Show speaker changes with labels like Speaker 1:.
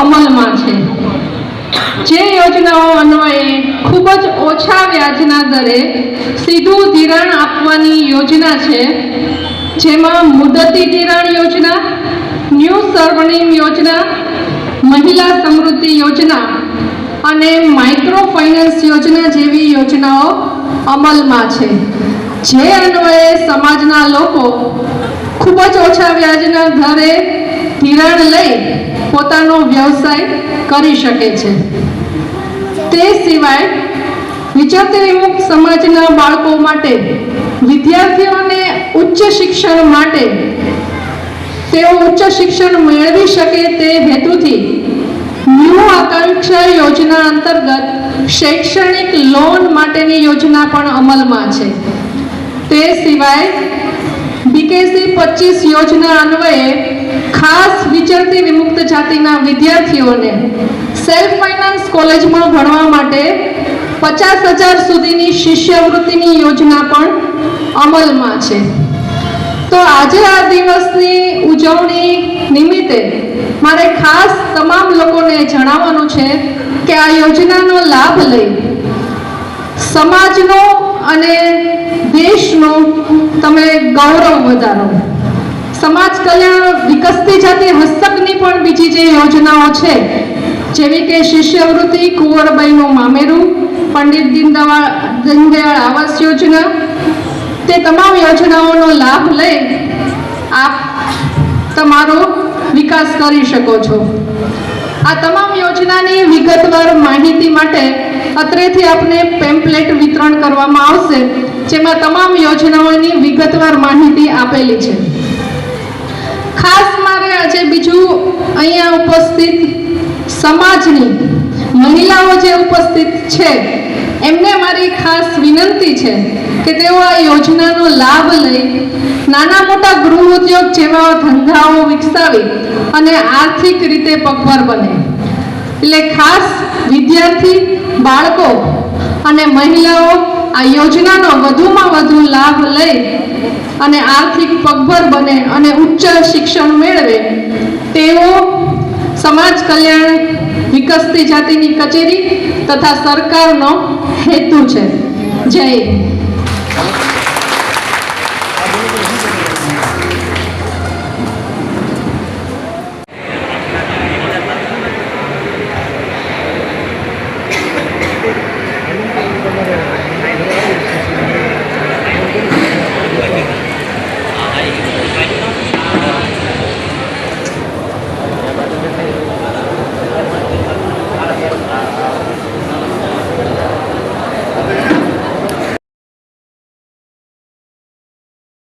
Speaker 1: અમલમાં છે। જે યોજનાઓ અન્વયે ખૂબ જ ઓછા વ્યાજના દરે સીધું ધિરાણ આપવાની યોજના છે, જેમાં મુદતી ધિરાણ યોજના, ન્યૂ સ્વર્ણિમ યોજના, મહિલા સમૃદ્ધિ યોજના અને માઇક્રો ફાઇનાન્સ યોજના જેવી યોજનાઓ અમલમાં છે, જે અન્વયે સમાજના લોકો ખૂબ જ ઓછા વ્યાજના દરે ધિરાણ લઈ પોતાનો વ્યવસાય કરી શકે છે। તે સિવાય વિચરતી વિમુક્ત સમાજના બાળકો માટે, વિદ્યાર્થીઓને ઉચ્ચ શિક્ષણ માટે, તેઓ ઉચ્ચ શિક્ષણ મેળવી શકે તે હેતુથી ન્યૂ આકાંક્ષા યોજના અંતર્ગત શૈક્ષણિક લોન માટેની યોજના પણ અમલમાં છે। તે સિવાય બીકેસી 25 યોજના અન્વયે ખાસ વિચરતી વિમુક્ત જાતિના વિદ્યાર્થીઓને સેલ્ફ ફાઇનાન્સ કોલેજમાં ભણવા માટે 50,000 સુધીની શિષ્યવૃત્તિની યોજના પણ અમલમાં છે। તો આજે આ દિવસની ઉજવણી નિમિત્તે મારે ખાસ તમામ લોકોને જણાવવાનું છે કે આ યોજનાનો લાભ લઈ સમાજનો અને દેશનું તમે ગૌરવ વધારો। સમાજ કલ્યાણ વિકસતી જાતિ હસ્તકની પણ બીજી જે યોજનાઓ છે, જેવી કે શિષ્યવૃત્તિ, કુંવરબાઈનું મામેરું, પંડિત દીનદયાળ આવાસ યોજના, તે તમામ યોજનાઓનો લાભ લઈ આપ તમારો વિકાસ કરી શકો છો। આ તમામ યોજનાની વિગતવાર માહિતી માટે અત્રેથી આપને પેમ્પલેટ વિતરણ કરવામાં આવશે, જેમાં તમામ યોજનાઓની વિગતવાર માહિતી આપેલી છે। ખાસ મારે આજે બીજું અહીંયા ઉપસ્થિત સમાજની મહિલાઓ જે ઉપસ્થિત છે એમને મારી ખાસ વિનંતી છે કે તેઓ આ યોજનાનો લાભ લઈ નાના મોટા ગૃહ ઉદ્યોગ જેવા ધંધાઓ વિકસાવી અને આર્થિક રીતે પગભર બને। એટલે ખાસ વિદ્યાર્થી, બાળકો અને મહિલાઓ આ યોજનાનો વધુમાં વધુ લાભ લઈ અને આર્થિક પગભર બને અને ઉચ્ચ શિક્ષણ મેળવે તેવો સમાજ કલ્યાણ વિકસતી જાતિની કચેરી તથા સરકારનો હેતુ છે। જય હિન્દ।